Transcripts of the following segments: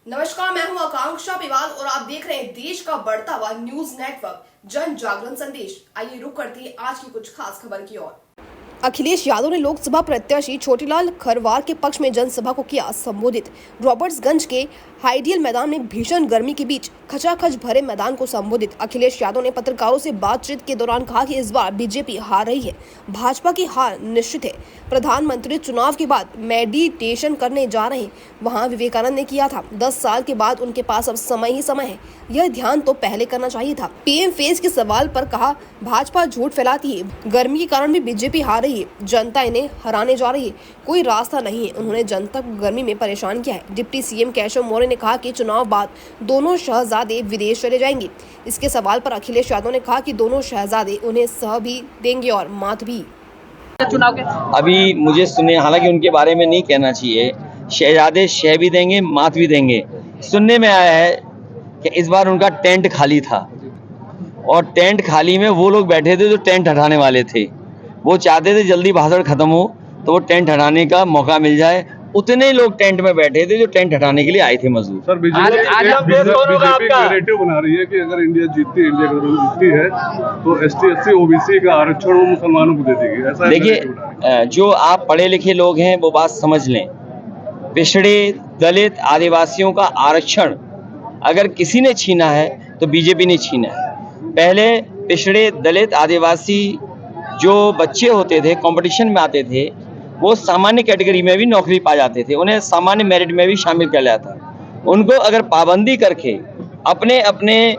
नमस्कार, मैं हूं आकांक्षा पिवाल और आप देख रहे हैं देश का बढ़ता हुआ न्यूज नेटवर्क जन जागरण संदेश। आइए रुक करते हैं आज की कुछ खास खबर की ओर। अखिलेश यादव ने लोकसभा प्रत्याशी छोटीलाल खरवार के पक्ष में जनसभा को किया संबोधित। रॉबर्ट्सगंज के हाइडियल मैदान में भीषण गर्मी के बीच खचाखच भरे मैदान को संबोधित अखिलेश यादव ने पत्रकारों से बातचीत के दौरान कहा कि इस बार बीजेपी हार रही है, भाजपा की हार निश्चित है। प्रधानमंत्री चुनाव के बाद मेडिटेशन करने जा रहे हैं, वहां विवेकानंद ने किया था। 10 साल के बाद उनके पास अब समय ही समय है, यह ध्यान तो पहले करना चाहिए था। पीएम फेस के सवाल पर कहा, भाजपा झूठ फैलाती है, गर्मी के कारण भी बीजेपी हार रही है, जनता इन्हें हराने जा रही है, कोई रास्ता नहीं है। उन्होंने जनता को गर्मी में परेशान किया है। डिप्टी सीएम केशव मौर्य ने कहा कि चुनाव बाद दोनों शहजादे विदेश चले जाएंगे। इसके सवाल पर अखिलेश यादव ने कहा कि दोनों शहजादे उन्हें सह भी देंगे और मात भी। चुनाव के अभी मुझे सुनने, हालांकि उनके बारे में नहीं कहना चाहिए, शहजादे शह भी देंगे मात भी देंगे। सुनने में आया है कि इस बार उनका टेंट खाली था और टेंट खाली में वो लोग बैठे थे जो टेंट हटाने वाले थे। वो चाहते थे जल्दी भाषण खत्म हो तो वो टेंट हटाने का मौका मिल जाए। उतने ही लोग टेंट में बैठे थे जो टेंट हटाने के लिए आए थे मजदूर। सर, बीजेपी नैरेटिव बना रही है कि अगर इंडिया जीतती है, इंडिया जीतती है तो एसटी एससी ओबीसी का आरक्षण वो मुसलमानों को दे देगी, ऐसा देखिए, जो आप पढ़े लिखे लोग हैं वो बात समझ लें। पिछड़े दलित आदिवासियों का आरक्षण अगर किसी ने छीना है तो बीजेपी ने छीना है। पहले पिछड़े दलित आदिवासी जो बच्चे होते थे, कंपटीशन में आते थे, वो सामान्य कैटेगरी में भी नौकरी पा जाते थे, उन्हें सामान्य मेरिट में भी शामिल कर लिया था। उनको अगर पाबंदी करके अपने अपने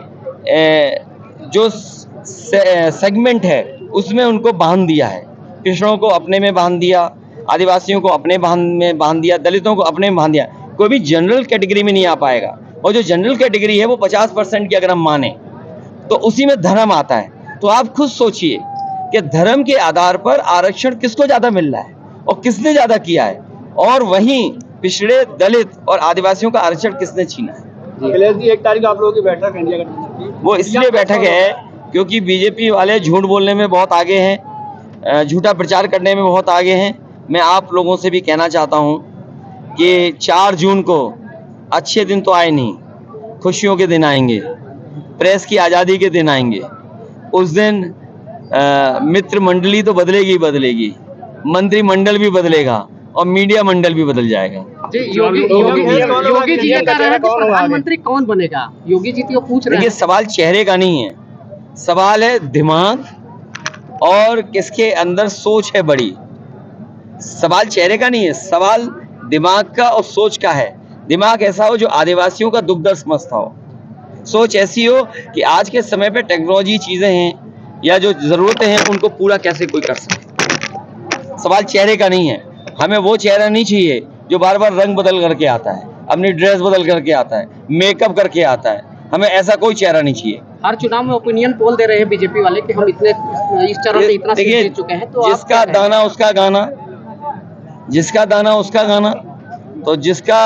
जो सेगमेंट है उसमें उनको बांध दिया है। पिछड़ों को अपने में बांध दिया, आदिवासियों को अपने में बांध दिया, दलितों को अपने में बांध दिया। कोई भी जनरल कैटेगरी में नहीं आ पाएगा। और जो जनरल कैटेगरी है वो 50% की अगर हम माने तो उसी में धर्म आता है। तो आप खुद सोचिए कि धर्म के आधार पर आरक्षण किसको ज्यादा मिल रहा है और किसने ज्यादा किया है, और वहीं पिछड़े दलित और आदिवासियों का आरक्षण किसने छीना है। अखिलेश जी, 1 तारीख आप लोगों की बैठक इंडिया गठबंधन की, वो इसलिए बैठक है क्योंकि बीजेपी वाले झूठ बोलने में बहुत आगे हैं, झूठा प्रचार करने में बहुत आगे हैं। मैं आप लोगों से भी कहना चाहता हूं कि 4 जून को अच्छे दिन तो आए नहीं, खुशियों के दिन आएंगे, प्रेस की आज़ादी के दिन आएंगे। उस दिन मित्र मंडली तो बदलेगी बदलेगी, मंत्रिमंडल भी बदलेगा और मीडिया मंडल भी बदल जाएगा। योगी जी ये कह रहे हैं कि प्रधानमंत्री कौन बनेगा? योगी जी तो पूछ रहे हैं। देखिए, सवाल चेहरे का नहीं है, सवाल है दिमाग और किसके अंदर सोच है बड़ी। सवाल चेहरे का नहीं है, सवाल दिमाग का और सोच का है। दिमाग ऐसा हो जो आदिवासियों का दुख दर्द समझता हो, सोच ऐसी हो कि आज के समय पे टेक्नोलॉजी चीजें हैं या जो जरूरतें हैं उनको पूरा कैसे कोई कर सके। सवाल चेहरे का नहीं है। हमें वो चेहरा नहीं चाहिए जो बार बार रंग बदल करके आता है, अपनी ड्रेस बदल करके आता है, मेकअप करके आता है। हमें ऐसा कोई चेहरा नहीं चाहिए। हर चुनाव में ओपिनियन पोल दे रहे हैं बीजेपी वाले कि हम इतने इस चरण में इतना सीट जीत चुके हैं। तो जिसका दाना उसका गाना, जिसका दाना उसका गाना। तो जिसका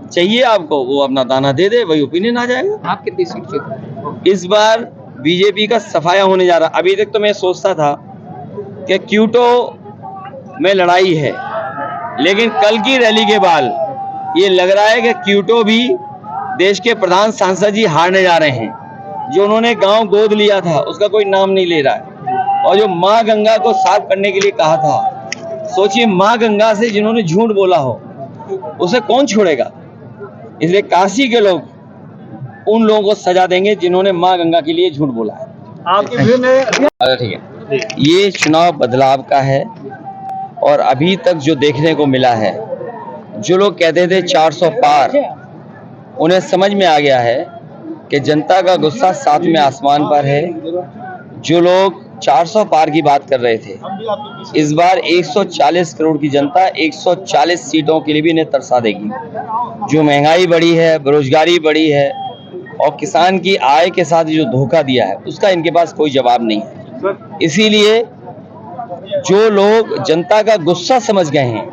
चाहिए आपको वो अपना दाना दे दे, वही ओपिनियन आ जाएगा। आप कितनी सीट जीत रहे हैं? इस बार बीजेपी का सफाया होने जा रहा। अभी तक तो मैं सोचता था कि क्यूटो में लड़ाई है, लेकिन कल की रैली के बाद ये लग रहा है कि क्यूटो भी देश के प्रधान सांसद जी हारने जा रहे हैं। जो उन्होंने गांव गोद लिया था उसका कोई नाम नहीं ले रहा है, और जो माँ गंगा को साफ करने के लिए कहा था, सोचिए माँ गंगा से जिन्होंने झूठ बोला हो उसे कौन छोड़ेगा। इसलिए काशी के लोग उन लोगों को सजा देंगे जिन्होंने माँ गंगा के लिए झूठ बोला है। आपकी व्यू में ठीक है, ये चुनाव बदलाव का है। और अभी तक जो देखने को मिला है, जो लोग कहते थे 400 पार, उन्हें समझ में आ गया है कि जनता का गुस्सा 7वें आसमान पर है। जो लोग 400 पार की बात कर रहे थे, इस बार 140 करोड़ की जनता 140 सीटों के लिए भी इन्हें तरसा देगी। जो महंगाई बढ़ी है, बेरोजगारी बढ़ी है और किसान की आय के साथ जो धोखा दिया है उसका इनके पास कोई जवाब नहीं है। इसीलिए जो लोग जनता का गुस्सा समझ गए हैं,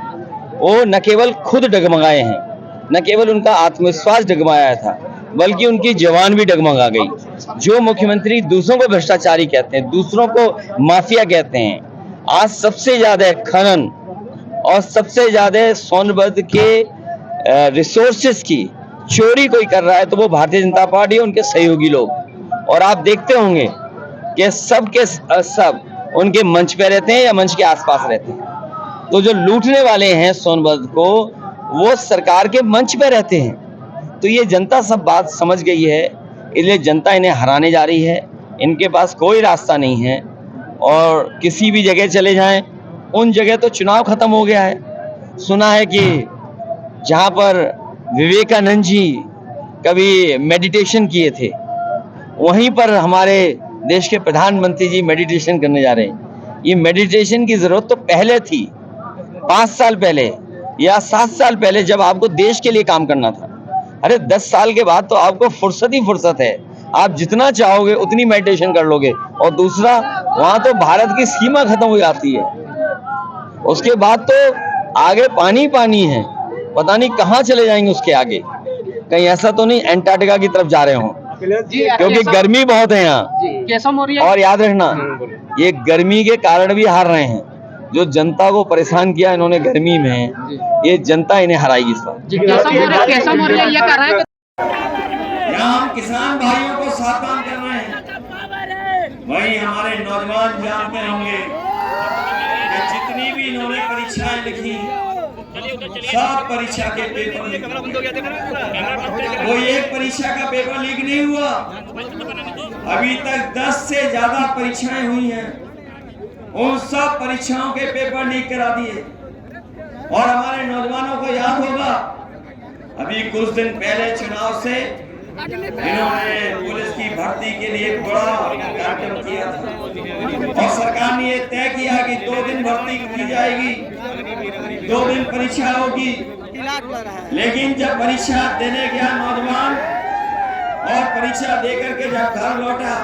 वो न केवल खुद डगमगाए हैं, न केवल उनका आत्मविश्वास डगमगाया था, बल्कि उनकी जवान भी डगमगा गई। जो मुख्यमंत्री दूसरों को भ्रष्टाचारी कहते हैं, दूसरों को माफिया कहते हैं, आज सबसे ज्यादा खनन और सबसे ज्यादा सोनभद्र के रिसोर्सेज की चोरी कोई कर रहा है तो वो भारतीय जनता पार्टी और उनके सहयोगी लोग, और आप देखते होंगे कि सब के सब उनके मंच पे रहते हैं या मंच के आसपास रहते हैं। तो जो लूटने वाले हैं सोनभद्र को, वो सरकार के मंच पे रहते हैं। तो ये जनता सब बात समझ गई है, इसलिए जनता इन्हें हराने जा रही है। इनके पास कोई रास्ता नहीं है, और किसी भी जगह चले जाएं, उन जगह तो चुनाव खत्म हो गया है। सुना है कि जहां पर विवेकानंद जी कभी मेडिटेशन किए थे, वहीं पर हमारे देश के प्रधानमंत्री जी मेडिटेशन करने जा रहे हैं। ये मेडिटेशन की जरूरत तो पहले थी, 5 साल पहले या 7 साल पहले, जब आपको देश के लिए काम करना था। अरे 10 साल के बाद तो आपको फुर्सत ही फुर्सत है, आप जितना चाहोगे उतनी मेडिटेशन कर लोगे। और दूसरा, वहां तो भारत की सीमा खत्म हो जाती है, उसके बाद तो आगे पानी पानी है, पता नहीं कहाँ चले जाएंगे उसके आगे। कहीं ऐसा तो नहीं एंटार्क्टिका की तरफ जा रहे हो, क्योंकि गर्मी बहुत है यहाँ। कैसा मौर्य और याद रखना, ये गर्मी के कारण भी हार रहे हैं। जो जनता को परेशान किया इन्होंने गर्मी में, ये जनता इन्हें हराएगी इस बार। कैसा मौर्य ये कर रहा है। यहाँ हम किसान भाइयों को सावधान कर रहे हैं। वही हमारे नौजवान जानते होंगे कि जितनी भी इन्होंने परीक्षाएं लिखी, सब परीक्षा के पेपर लीक, कोई एक परीक्षा का पेपर लीक नहीं हुआ। अभी तक 10 से ज्यादा परीक्षाएं हुई हैं, उन सब परीक्षाओं के पेपर लीक करा दिए। और हमारे नौजवानों को याद होगा, अभी कुछ दिन पहले चुनाव से इन्होंने पुलिस की भर्ती के लिए बड़ा कार्यक्रम किया था, और सरकार ने ये तय किया कि 2 दिन भर्ती की जाएगी, 2 दिन परीक्षा होगी। लेकिन जब परीक्षा देने गया नौजवान और परीक्षा देकर के जब घर लौटा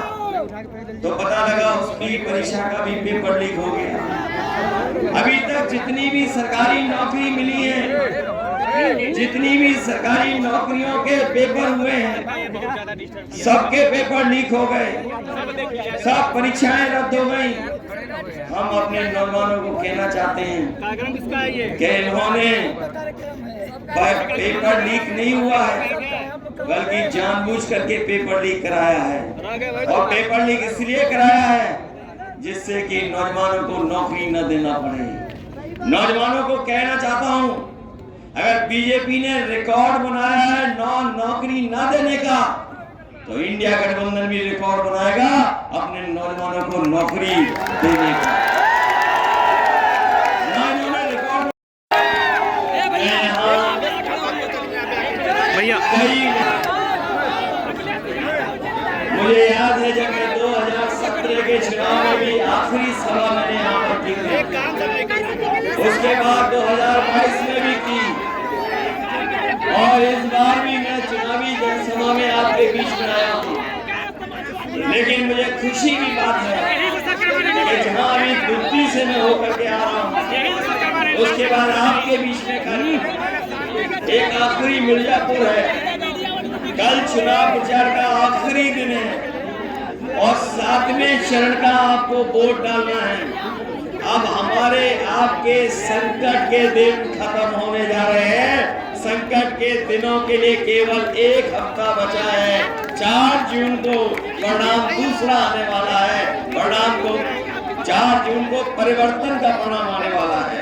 तो पता लगा उसकी परीक्षा का भी पेपर लीक हो गया। अभी तक जितनी भी सरकारी नौकरी मिली है, जितनी भी सरकारी नौकरियों के पेपर हुए हैं, सबके पेपर लीक हो गए, सब परीक्षाएं रद्द हो गई। हम अपने नौजवानों को कहना चाहते हैं कि इन्होंने पेपर लीक नहीं हुआ है, बल्कि जानबूझ करके पेपर लीक कराया है। और पेपर लीक इसलिए कराया है जिससे कि नौजवानों को नौकरी न देना पड़े। नौजवानों को कहना चाहता हूं, अगर बीजेपी ने रिकॉर्ड बनाया है नौकरी न देने का, तो इंडिया गठबंधन भी रिकॉर्ड बनाएगा अपने नौजवानों को नौकरी देने का। रिकॉर्ड मुझे याद है जब मैं 2017 के चुनाव में भी आखिरी सभा मैंने यहाँ पर की थी, उसके बाद 2022 में भी की, और इस बार भी मैं चुनावी जनसभा में आपके बीच में आया हूँ। लेकिन मुझे खुशी की बात है कि जहाँ अभी दुर्ती से मैं होकर के आ रहा हूँ, उसके बाद आपके बीच में कल एक आखिरी मिर्जापुर है। कल चुनाव प्रचार का आखिरी दिन है और 7वें चरण का आपको वोट डालना है। अब हमारे आपके संकट के दिन खत्म होने जा रहे हैं। संकट के दिनों के लिए केवल 1 हफ्ता बचा है। 4 जून को परिणाम दूसरा आने वाला है। परिणाम को 4 जून को परिवर्तन का परिणाम आने वाला है।